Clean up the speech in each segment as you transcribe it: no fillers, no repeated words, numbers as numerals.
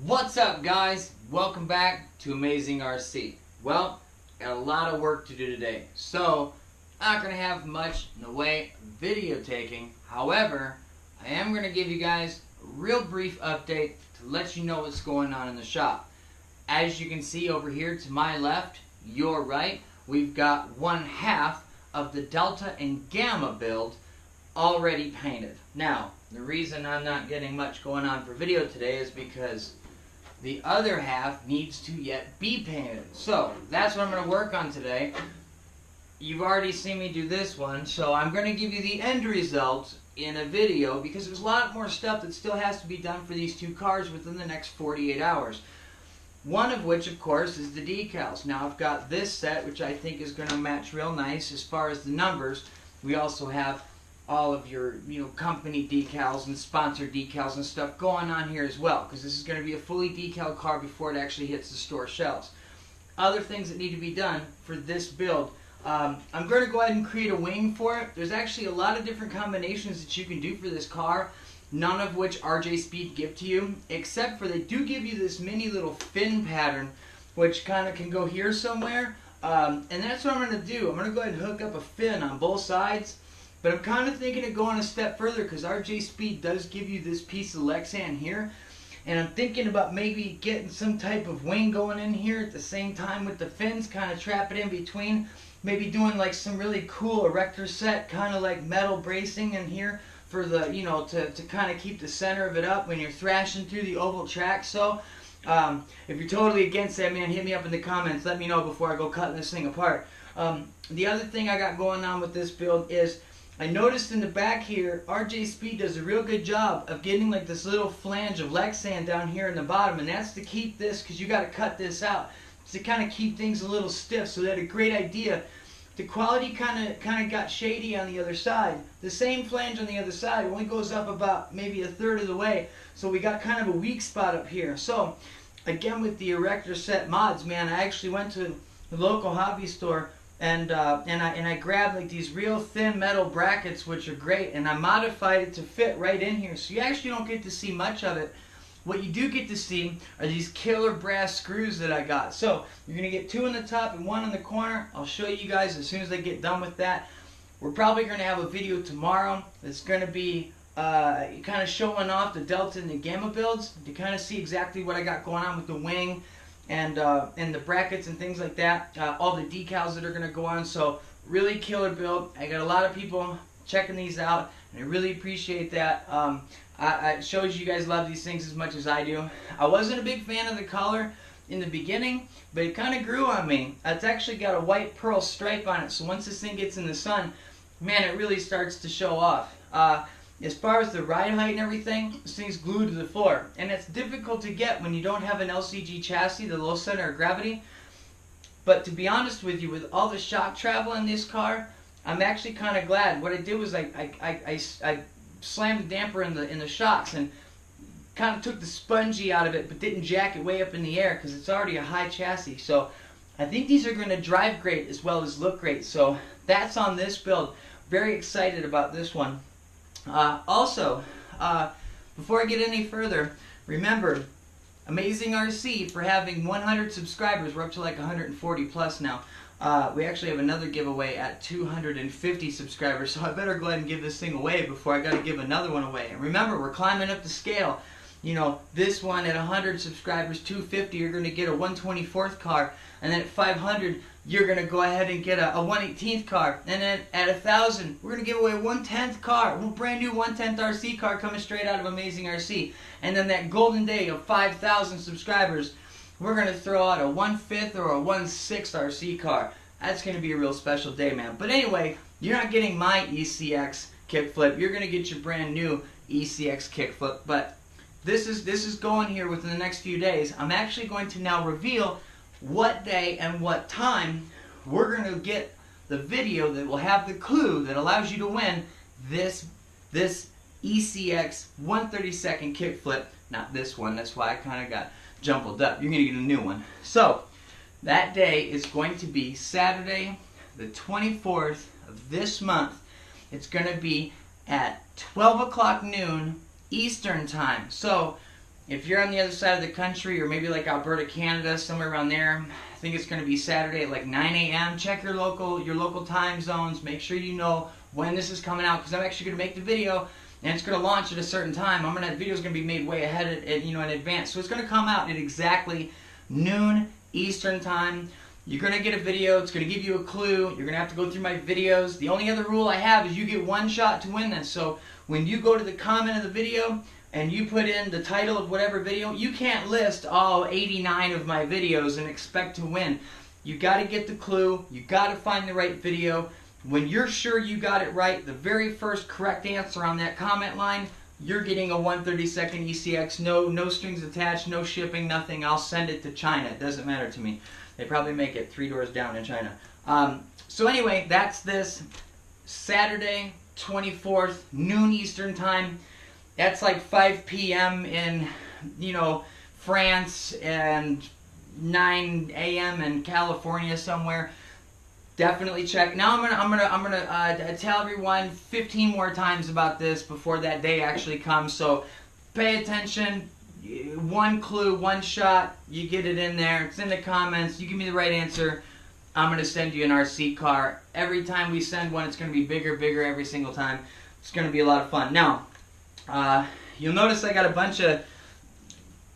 What's up, guys? Welcome back to Amazing RC. Well, got a lot of work to do today, so I'm not going to have much in the way of video taking. However, I am going to give you guys a real brief update to let you know what's going on in the shop. As you can see over here to my left, your right, we've got one half of the Delta and Gamma build already painted. Now, the reason I'm not getting much going on for video today is because the other half needs to yet be painted. So, that's what I'm going to work on today. You've already seen me do this one, so I'm going to give you the end result in a video because there's a lot more stuff that still has to be done for these two cars within the next 48 hours. One of which, of course, is the decals. Now, I've got this set, which I think is going to match real nice as far as the numbers. We also have all of your company decals and sponsor decals and stuff going on here as well, because this is going to be a fully decal car before it actually hits the store shelves. Other things that need to be done for this build, I'm going to go ahead and create a wing for it. There's actually a lot of different combinations that you can do for this car, none of which RJ Speed give to you, except for they do give you this mini little fin pattern which kind of can go here somewhere, and that's what I'm going to do. I'm going to go ahead and hook up a fin on both sides. But I'm kind of thinking of going a step further because RJ Speed does give you this piece of Lexan here. And I'm thinking about maybe getting some type of wing going in here at the same time with the fins, kind of trap it in between. Maybe doing like some really cool erector set, kind of like metal bracing in here for the, to kind of keep the center of it up when you're thrashing through the oval track. So, if you're totally against that, man, hit me up in the comments. Let me know before I go cutting this thing apart. The other thing I got going on with this build is I noticed in the back here, RJ Speed does a real good job of getting like this little flange of Lexan down here in the bottom, and that's to keep this, because you got to cut this out, to kind of keep things a little stiff. So they had a great idea. The quality kind of got shady on the other side. The same flange on the other side only goes up about maybe a third of the way, so we got kind of a weak spot up here. So again, with the erector set mods, man, I actually went to the local hobby store and I grabbed like these real thin metal brackets, which are great, and I modified it to fit right in here, so you actually don't get to see much of it. What you do get to see are these killer brass screws that I got. So you're going to get two in the top and one in the corner. I'll show you guys as soon as I get done with that. We're probably going to have a video tomorrow that's going to be kind of showing off the Delta and the Gamma builds to kind of see exactly what I got going on with the wing and the brackets and things like that, all the decals that are going to go on. So really killer build. I got a lot of people checking these out, and I really appreciate that. It shows you guys love these things as much as I do. I wasn't a big fan of the color in the beginning, but it kind of grew on me. It's actually got a white pearl stripe on it, so once this thing gets in the sun, man, it really starts to show off. As far as the ride height and everything, this thing's glued to the floor. And it's difficult to get when you don't have an LCG chassis, the low center of gravity. But to be honest with you, with all the shock travel in this car, I'm actually kind of glad. What I did was I slammed the damper in the shocks and kind of took the spongy out of it, but didn't jack it way up in the air because it's already a high chassis. So I think these are going to drive great as well as look great. So that's on this build. Very excited about this one. Also, before I get any further, remember, Amazing RC, for having 100 subscribers, we're up to like 140 plus now. We actually have another giveaway at 250 subscribers, so I better go ahead and give this thing away before I got to give another one away. And remember, we're climbing up the scale. This one at 100 subscribers, 250, you're going to get a 124th car, and then at 500, you're going to go ahead and get a 118th car. And then at 1,000, we're going to give away a 110th car, a brand new 110th RC car coming straight out of Amazing RC. And then that golden day of 5,000 subscribers, we're going to throw out a 1/5 or a 1/6 RC car. That's going to be a real special day, man. But anyway, you're not getting my ECX kickflip. You're going to get your brand new ECX kickflip. But this is going here within the next few days. I'm actually going to now reveal what day and what time we're going to get the video that will have the clue that allows you to win this ECX 1/32 kickflip. Not this one, that's why I kind of got jumbled up. You're going to get a new one. So that day is going to be Saturday the 24th of this month. It's going to be at 12 o'clock noon Eastern time. So if you're on the other side of the country, or maybe like Alberta, Canada, somewhere around there, I think it's going to be Saturday at like 9 a.m. Check your local time zones. Make sure you know when this is coming out, because I'm actually going to make the video and it's going to launch at a certain time. The video's going to be made way ahead, in advance. So it's going to come out at exactly noon Eastern time. You're going to get a video. It's going to give you a clue. You're going to have to go through my videos. The only other rule I have is you get one shot to win this. So when you go to the comment of the video and you put in the title of whatever video, you can't list all 89 of my videos and expect to win. You got to get the clue. You got to find the right video. When you're sure you got it right, the very first correct answer on that comment line, you're getting a 132nd ECX. No strings attached, no shipping, nothing. I'll send it to China. It doesn't matter to me. They probably make it 3 doors down in China. So anyway, that's this Saturday, 24th, noon Eastern time. That's like 5 p.m. in, France, and 9 a.m. in California somewhere. Definitely check. Now I'm gonna tell everyone 15 more times about this before that day actually comes. So pay attention. One clue, one shot. You get it in there. It's in the comments. You give me the right answer, I'm gonna send you an RC car. Every time we send one, it's gonna be bigger every single time. It's gonna be a lot of fun. Now, you'll notice I got a bunch of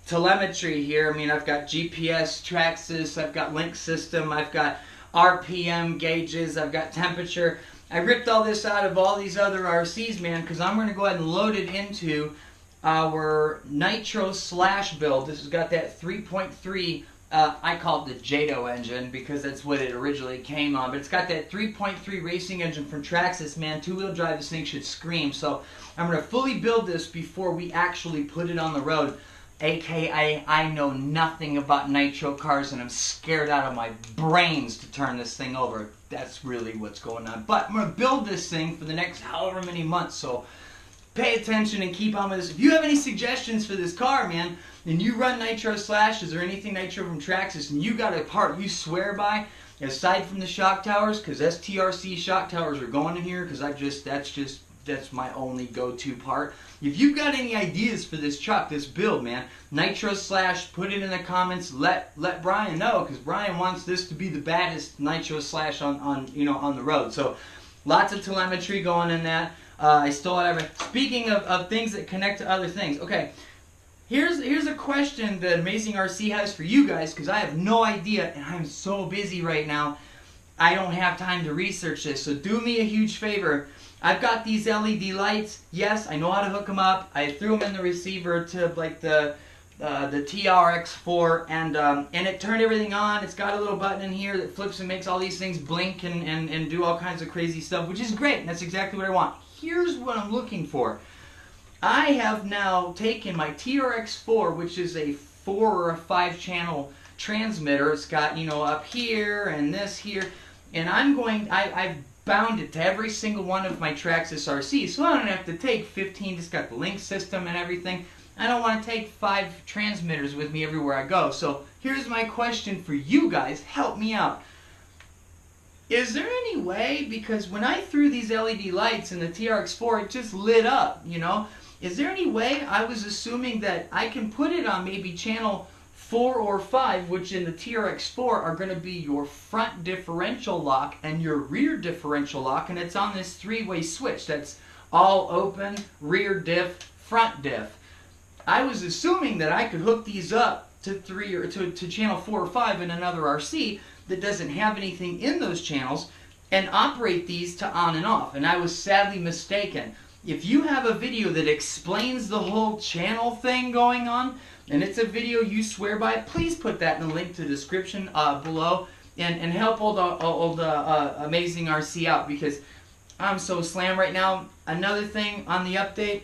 telemetry here. I've got GPS, Traxxas, I've got link system, I've got RPM gauges, I've got temperature. I ripped all this out of all these other RCs, man, because I'm going to go ahead and load it into our Nitro slash build. This has got that 3.3, I call it the JATO engine because that's what it originally came on, but it's got that 3.3 racing engine from Traxxas, man. Two-wheel drive, this thing should scream. So I'm going to fully build this before we actually put it on the road. AKA, I know nothing about nitro cars and I'm scared out of my brains to turn this thing over. That's really what's going on. But I'm going to build this thing for the next however many months, so pay attention and keep on with this. If you have any suggestions for this car, man, and you run Nitro slashes or anything Nitro from Traxxas, and you got a part you swear by, aside from the shock towers, because STRC shock towers are going in here, because that's my only go-to part. If you've got any ideas for this truck, this build, man, Nitro slash, put it in the comments. Let Brian know, because Brian wants this to be the baddest Nitro slash on the road. So lots of telemetry going in that. I stole it. Speaking of things that connect to other things, okay. Here's a question that Amazing RC has for you guys, because I have no idea, and I'm so busy right now. I don't have time to research this, so do me a huge favor. I've got these LED lights. Yes, I know how to hook them up. I threw them in the receiver to like the TRX4, and it turned everything on. It's got a little button in here that flips and makes all these things blink and do all kinds of crazy stuff, which is great. And that's exactly what I want. Here's what I'm looking for. I have now taken my TRX4, which is a 4 or a 5 channel transmitter. It's got, up here and this here, and I've bound it to every single one of my Traxxas RCs, so I don't have to take 15. It's got the link system and everything. I don't want to take 5 transmitters with me everywhere I go. So here's my question for you guys. Help me out. Is there any way, because when I threw these LED lights in the TRX4, it just lit up, Is there any way, I was assuming that I can put it on maybe channel 4 or 5, which in the TRX4 are going to be your front differential lock and your rear differential lock, and it's on this 3-way switch that's all open, rear diff, front diff. I was assuming that I could hook these up to to channel 4 or 5 in another RC that doesn't have anything in those channels and operate these to on and off, and I was sadly mistaken. If you have a video that explains the whole channel thing going on, and it's a video you swear by, please put that in the link to the description below and help old Amazing RC out, because I'm so slammed right now. Another thing on the update,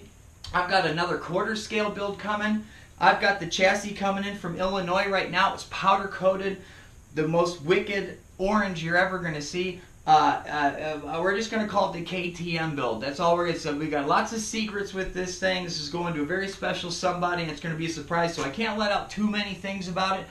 I've got another quarter scale build coming. I've got the chassis coming in from Illinois right now. It's powder coated, the most wicked orange you're ever going to see. We're just going to call it the KTM build. That's all we're going to say. We got lots of secrets with this thing. This is going to a very special somebody, and it's going to be a surprise, so I can't let out too many things about it,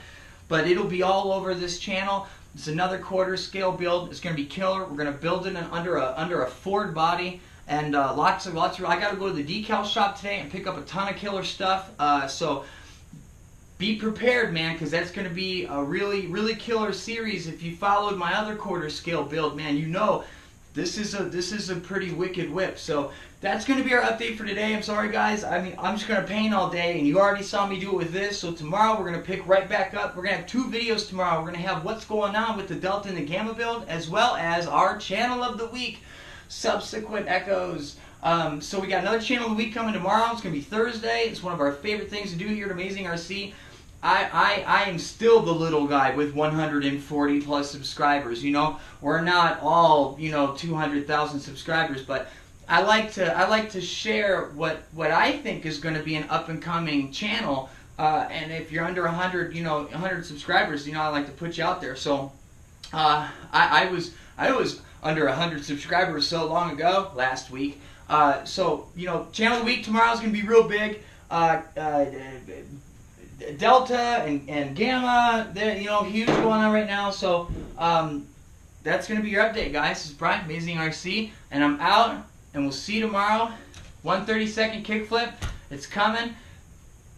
but it'll be all over this channel. It's another quarter scale build. It's going to be killer. We're going to build it under a Ford body, and lots of I got to go to the decal shop today and pick up a ton of killer stuff. So be prepared, man, because that's going to be a really, really killer series. If you followed my other quarter scale build, man, you know this is a pretty wicked whip. So that's going to be our update for today. I'm sorry, guys. I mean, I'm just going to paint all day, and you already saw me do it with this. So tomorrow we're going to pick right back up. We're going to have 2 videos tomorrow. We're going to have what's going on with the Delta and the Gamma build, as well as our channel of the week, subsequent echoes. So we got another channel of the week coming tomorrow. It's going to be Thursday. It's one of our favorite things to do here at Amazing RC. I am still the little guy with 140 plus subscribers. You know, we're not all, you know, 200,000 subscribers, but I like to share what I think is going to be an up and coming channel. And if you're under 100, you know, 100 subscribers, you know, I like to put you out there. So I was under 100 subscribers so long ago, last week. So, you know, channel of the week tomorrow is going to be real big. Delta and Gamma, you know, huge going on right now. So that's going to be your update, guys. This is Brian, Amazing RC, and I'm out, and we'll see you tomorrow. 130-second kickflip. It's coming.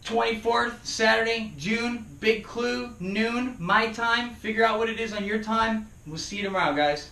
24th, Saturday, June. Big clue, noon, my time. Figure out what it is on your time. We'll see you tomorrow, guys.